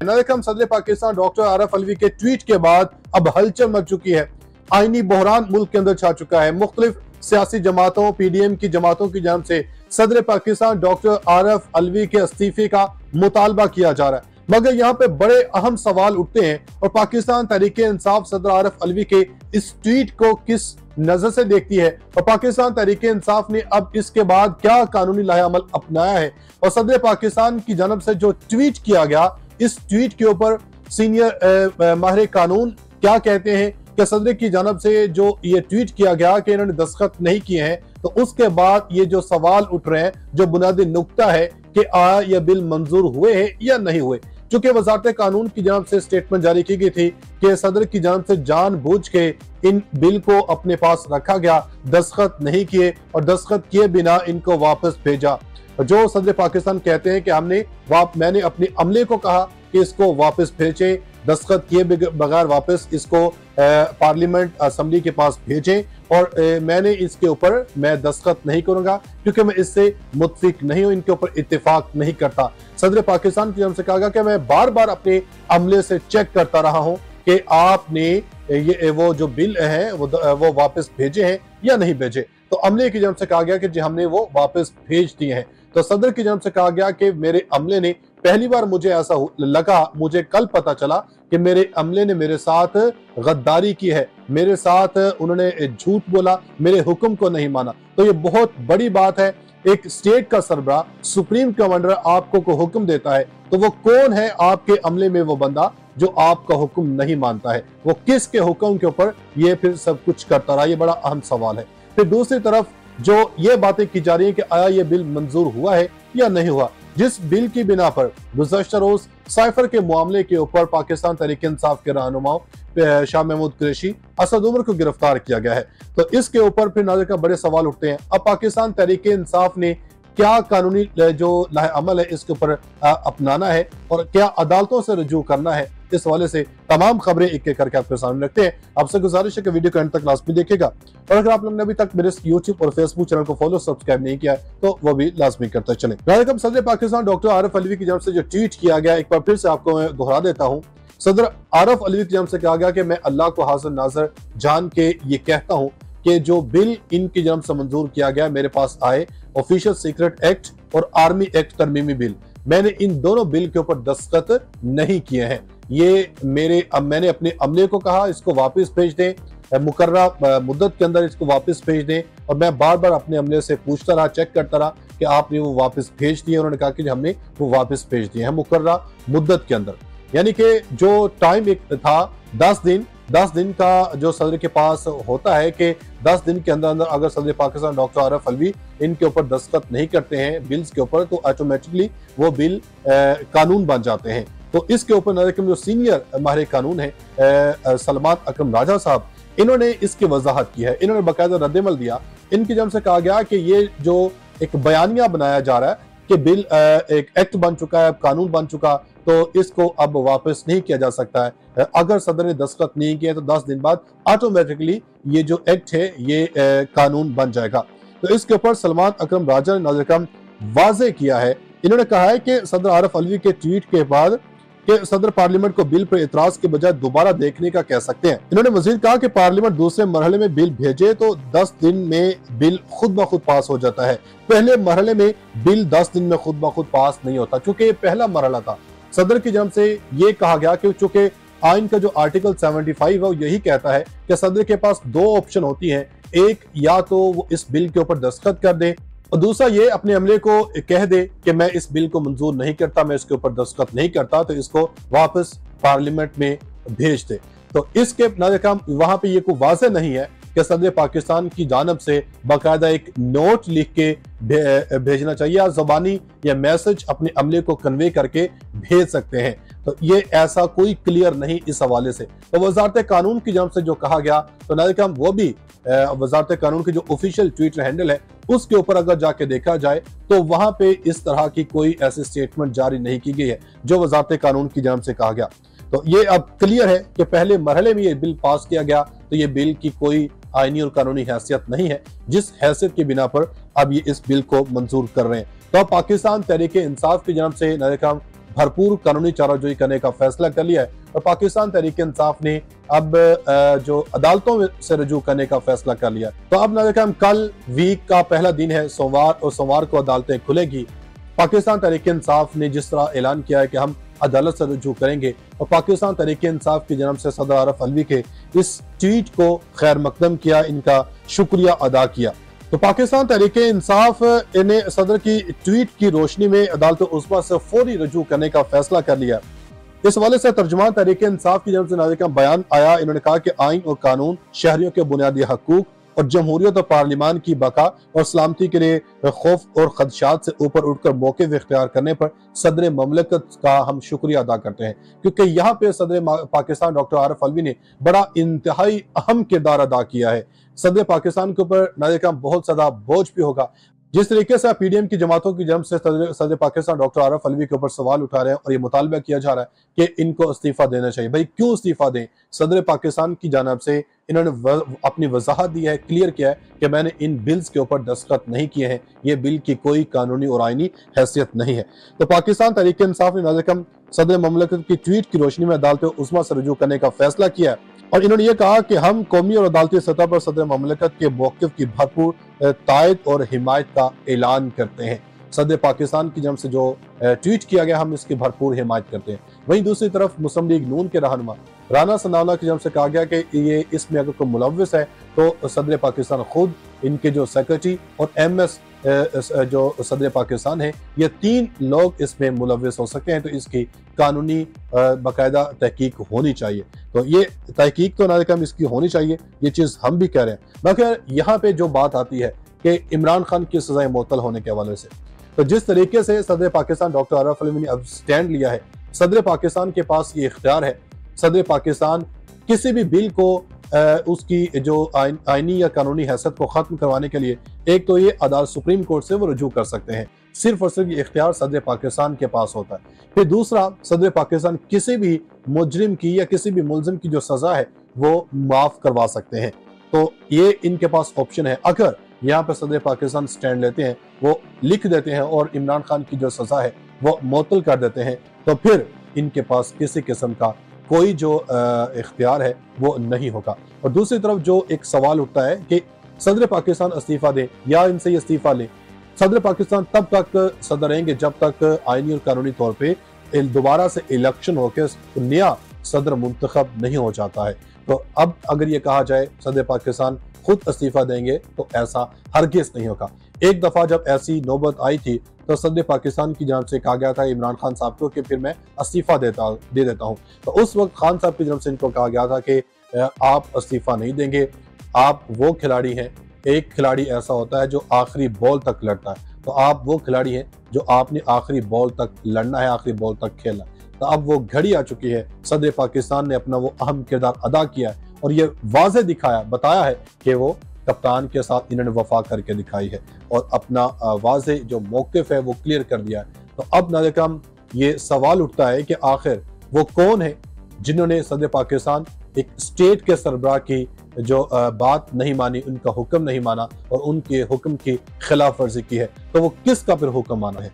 नाज़िर सदर पाकिस्तान डॉक्टर आरफ अलवी के ट्वीट के बाद अब हलचल मच चुकी है। आईनी बहरान मुल्क के अंदर छा चुका है। मुख्तलिफ सियासी जमातों, पीडीएम की जमातों की जानिब से सदर पाकिस्तान डॉक्टर आरफ अलवी के इस्तीफे का मुतालबा किया जा रहा है, मगर यहाँ पे बड़े अहम सवाल उठते हैं और पाकिस्तान तहरीक इंसाफ सदर आरफ अलवी के इस ट्वीट को किस नजर से देखती है और पाकिस्तान तहरीक इंसाफ ने अब इसके बाद क्या कानूनी लाहे-अमल अपनाया है और सदर पाकिस्तान की जानिब से जो ट्वीट किया गया, इस ट्वीट के ऊपर सीनियर माहिर कानून क्या कहते हैं कि सदर की जानिब से जो ये ट्वीट किया गया कि इन्होंने दस्तखत नहीं किए हैं, तो उसके बाद ये जो सवाल उठ रहे हैं, जो बुनियादी नुक्ता है कि आया ये बिल मंजूर हुए हैं या नहीं हुए। चूंकि वजारत कानून की जानिब से स्टेटमेंट जारी की गई थी कि सदर की जानिब से जानबूझ के इन बिल को अपने पास रखा गया, दस्तखत नहीं किए और दस्तखत किए बिना इनको वापस भेजा। जो सदर पाकिस्तान कहते हैं कि मैंने अपने अमले को कहा कि इसको वापस भेजें, दस्तखत किए बगैर वापस इसको पार्लियामेंट असम्बली के पास भेजें और मैंने इसके ऊपर मैं दस्तखत नहीं करूंगा क्योंकि मैं इससे मुत्फिक नहीं हूं, इनके ऊपर इत्तेफाक नहीं करता। सदर पाकिस्तान की तरफ से कहा गया कि मैं बार बार अपने अमले से चेक करता रहा हूं कि आपने ये वो जो बिल है वो वापस भेजे हैं या नहीं भेजे। तो अमले की जानब से कहा गया कि जी हमने वो वापस भेज दिए हैं। तो सदर की जानब से कहा गया कि मेरे अमले ने, पहली बार मुझे ऐसा लगा, मुझे कल पता चला कि मेरे अमले ने मेरे साथ गद्दारी की है, मेरे साथ उन्होंने झूठ बोला, मेरे हुक्म को नहीं माना। तो ये बहुत बड़ी बात है। एक स्टेट का सरबराह, सुप्रीम कमांडर आपको को हुक्म देता है, तो वो कौन है आपके अमले में वो बंदा जो आपका हुक्म नहीं मानता है? वो किसके हुक्म के ऊपर ये फिर सब कुछ करता रहा? ये बड़ा अहम सवाल है। फिर दूसरी तरफ जो ये बातें की जा रही है कि आया ये बिल मंजूर हुआ है या नहीं हुआ, जिस बिल की बिना पर गुज़श्ता रोज साइफर के मामले के ऊपर पाकिस्तान तहरीक इंसाफ के रहनुमाओं शाह महमूद कुरैशी, असद उमर को गिरफ्तार किया गया है, तो इसके ऊपर फिर नाज़िर का बड़े सवाल उठते हैं। अब पाकिस्तान तहरीक इंसाफ ने क्या कानूनी जो लाहे अमल है इसके ऊपर अपनाना है और क्या अदालतों से रजू करना है, इस हवाले से तमाम खबरें एक एक करके आपके सामने रखते हैं। आपसे गुजारिश है कि वीडियो को अंत तक लाजमी देखिएगा और अगर आप लोगों ने अभी तक मेरे यूट्यूब और फेसबुक चैनल को फॉलो सब्सक्राइब नहीं किया तो वो भी लाजमी करते चले। सदर पाकिस्तान डॉक्टर आरफ अलवी की जानब से जो ट्वीट किया गया, एक बार फिर से आपको मैं दोहरा देता हूँ। सदर आरफ अलवी की जानब से कहा गया कि मैं अल्लाह को हाजिर नाजर जान के ये कहता हूँ कि जो बिल इनकी जानब से मंजूर किया गया मेरे पास आए, ऑफिशियल सीक्रेट एक्ट और आर्मी एक्ट तरमीमी बिल, मैंने इन दोनों बिल के ऊपर दस्तखत नहीं किए हैं। ये मैंने अपने अमले को कहा इसको वापस भेज दें, मुकर्ररा मुद्दत के अंदर इसको वापस भेज दें, और मैं बार बार अपने अमले से पूछता रहा, चेक करता रहा कि आपने वो वापस भेज दिए। उन्होंने कहा कि हमने वो वापस भेज दिए हैं मुकर्ररा मुद्दत के अंदर, यानी कि जो टाइम एक था 10 दिन का जो सदर के पास होता है कि 10 दिन के अंदर अंदर अगर सदर पाकिस्तान डॉक्टर आरफ अलवी इनके ऊपर दस्तखत नहीं करते हैं बिल्स के ऊपर, तो ऑटोमेटिकली वो बिल कानून बन जाते हैं। तो इसके ऊपर नाज़िर जो सीनियर माहिर कानून है सलमान अकरम राजा साहब, इन्होंने इसकी वजाहत की है, इन्होंने बाकायदा रद्दमल दिया। इनकी जब से कहा गया कि ये जो एक बयानिया बनाया जा रहा है कि बिल एक एक्ट बन चुका है, कानून बन चुका, तो इसको अब वापस नहीं किया जा सकता है। अगर सदर ने दस्तखत नहीं किया तो 10 दिन बाद ऑटोमेटिकली ये जो एक्ट है ये कानून बन जाएगा। तो इसके ऊपर सलमान अकरम राजा ने नाज़िर वाज़े किया है। इन्होंने कहा है कि सदर आरफ अलवी के ट्वीट के बाद कि सदर पार्लियामेंट को बिल पर इतराज के बजाय दोबारा देखने का कह सकते हैं। इन्होंने मजीद कहा कि पार्लियामेंट दूसरे मरहले में बिल भेजे तो 10 दिन में बिल खुद ब खुद पास हो जाता है। पहले मरहले में बिल 10 दिन में खुद ब खुद पास नहीं होता, चूंकि पहला मरहला था। सदर की जानब से ये कहा गया कि चूंकि आइन का जो आर्टिकल 75 है वो यही कहता है कि सदर के पास 2 ऑप्शन होती हैं, एक या तो वो इस बिल के ऊपर दस्तखत कर दे और दूसरा ये अपने अमले को कह दे कि मैं इस बिल को मंजूर नहीं करता, मैं इसके ऊपर दस्तखत नहीं करता, तो इसको वापस पार्लियामेंट में भेज दे। तो इसके नाज़िर वहां पे ये कोई वाज़ेह नहीं है कि सदर पाकिस्तान की जानब से बाकायदा एक नोट लिख के भेजना चाहिए या ज़बानी या मैसेज अपने अमले को कन्वे करके भेज सकते हैं। तो ये ऐसा कोई क्लियर नहीं इस हवाले से। तो वजारत कानून की जानब से जो कहा गया, तो नाज़िर वो भी वजारत कानून की जो ऑफिशियल ट्विटर हैंडल है उसके ऊपर अगर जाके देखा जाए तो वहां पे इस तरह की कोई ऐसी स्टेटमेंट जारी नहीं की गई है जो वजारत कानून की जानब से कहा गया। तो ये अब क्लियर है कि पहले मरहले में ये बिल पास किया गया, तो ये बिल की कोई आईनी और कानूनी हैसियत नहीं है, जिस हैसियत की बिना पर अब ये इस बिल को मंजूर कर रहे हैं। तो पाकिस्तान तहरीक इंसाफ की जानब से नाज़िर भरपूर कानूनी चाराजोई करने का फैसला कर लिया है और पाकिस्तान तहरीक इंसाफ ने अब जो अदालतों से रजू करने का फैसला कर लिया। तो अब नाज़रीन कल वीक का पहला दिन है सोमवार, और सोमवार को अदालतें खुलेगी। पाकिस्तान तहरीक इंसाफ ने जिस तरह ऐलान किया है कि हम अदालत से रुजू करेंगे, और पाकिस्तान तहरीक इंसाफ की जानब से सदर आरफ अलवी के इस ट्वीट को खैर मकदम किया, इनका शुक्रिया अदा किया। तो पाकिस्तान तहरीक इंसाफ ने सदर की ट्वीट की रोशनी में अदालत उस्मा से फौरी रुजू करने का फैसला कर लिया। इस हवाले से तर्जुमान तहरीक इंसाफ की जानब से नाज़रीन का बयान आया। इन्होंने कहा कि आइन और कानून शहरियों के बुनियादी हकूक और जमहूरियत और पार्लिमान की बका और सलामती के लिए खौफ और खदशात से ऊपर उठकर मौक़िफ़ इख्तियार करने पर सदर ममलकत का हम शुक्रिया अदा करते हैं, क्योंकि यहाँ पे सदर पाकिस्तान डॉक्टर आरफ अलवी ने बड़ा इंतहाई अहम किरदार अदा किया है। सदर पाकिस्तान के ऊपर नाज़रीन बहुत ज़्यादा बोझ भी होगा। जिस तरीके से पीडीएम की जमातों की जन्म से सदर पाकिस्तान डॉक्टर आरफ अलवी के ऊपर सवाल उठा रहे हैं और ये मुतालबा किया जा रहा है कि इनको इस्तीफा देना चाहिए। भाई क्यों इस्तीफा दें? सदर पाकिस्तान की जानब से इन्होंने अपनी वजाहत दी है, क्लियर किया है कि मैंने इन बिल्स के ऊपर दस्तखत नहीं किए हैं, ये बिल की कोई कानूनी और आईनी हैसियत नहीं है। तो पाकिस्तान तहरीक इंसाफ ने नाज़रीन सदर ममलकत की ट्वीट की रोशनी में अदालत उस्मा से रुजू करने का फैसला किया है और इन्होंने ये कहा कि हम कौमी और अदालती सतह पर सदर ममलकत के मौक़िफ़ की भरपूर तायद और हिमायत का ऐलान करते हैं। सदर पाकिस्तान की जानब से जो ट्वीट किया गया, हम इसकी भरपूर हिमायत करते हैं। वहीं दूसरी तरफ मुस्लिम लीग नून के रहनुमा राना सनाउल्लाह की जानब से कहा गया कि ये इसमें अगर कोई मुलव्विस है तो सदर पाकिस्तान खुद, इनके जो सेक्रेटरी और MS जो सदर पाकिस्तान है, ये 3 लोग इसमें मुलव्विस हो सकते हैं। तो इसकी कानूनी बाकायदा तहकीक होनी चाहिए। तो ये तहकीक तो नाज़रीन इसकी होनी चाहिए, ये चीज़ हम भी कह रहे हैं। बाकी यहाँ पे जो बात आती है कि इमरान खान की सज़ाए मुअत्तल होने के हवाले से, तो जिस तरीके से सदर पाकिस्तान डॉक्टर आरफ अलवी ने अब स्टैंड लिया है, सदर पाकिस्तान के पास ये इख्तियार है। सदर पाकिस्तान किसी भी बिल को उसकी जो आईनी या कानूनी हैसियत को ख़त्म करवाने के लिए एक तो ये अदालत सुप्रीम कोर्ट से वो रुजू कर सकते हैं, सिर्फ और सिर्फ ये इख्तियार सदर पाकिस्तान के पास होता है। फिर दूसरा, सदर पाकिस्तान किसी भी मुजरिम की या किसी भी मुलजिम की जो सज़ा है वो माफ़ करवा सकते हैं। तो ये इनके पास ऑप्शन है। अगर यहाँ पर सदर पाकिस्तान स्टैंड लेते हैं, वो लिख देते हैं और इमरान खान की जो सज़ा है वो मुअत्तल कर देते हैं, तो फिर इनके पास किसी किस्म का कोई जो इख्तियार है वो नहीं होगा। और दूसरी तरफ जो एक सवाल उठता है कि सदर पाकिस्तान इस्तीफा दें या इनसे ये इस्तीफा लें। सदर पाकिस्तान तब तक सदर रहेंगे जब तक आईनी और कानूनी तौर पे दोबारा से इलेक्शन होकर नया सदर मुंतखब नहीं हो जाता है। तो अब अगर ये कहा जाए सदर पाकिस्तान खुद इस्तीफा देंगे तो ऐसा हरगिज़ नहीं होगा। एक दफ़ा जब ऐसी नौबत आई थी तो सदर पाकिस्तान की जानब से कहा गया था इमरान खान साहब को कि फिर मैं इस्तीफा दे देता हूँ। तो उस वक्त खान साहब की जानब से इनको कहा गया था कि आप इस्तीफा नहीं देंगे, आप वो खिलाड़ी हैं, एक खिलाड़ी ऐसा होता है जो आखिरी बॉल तक लड़ता है, तो आप वो खिलाड़ी हैं जो आपने आखिरी बॉल तक लड़ना है, आखिरी बॉल तक खेलना है। तो अब वो घड़ी आ चुकी है, सदर पाकिस्तान ने अपना वो अहम किरदार अदा किया है और ये वाज़े बताया है कि वो कप्तान के साथ इन्होंने वफा करके दिखाई है और अपना वाज़े जो मौक़िफ़ है वो क्लियर कर दिया है। तो अब नाज़रीन ये सवाल उठता है कि आखिर वो कौन है जिन्होंने सदर पाकिस्तान एक स्टेट के सरबराह की जो बात नहीं मानी, उनका हुक्म नहीं माना और उनके हुक्म की खिलाफ वर्जी की है, तो वो किसका फिर हुक्म माना है।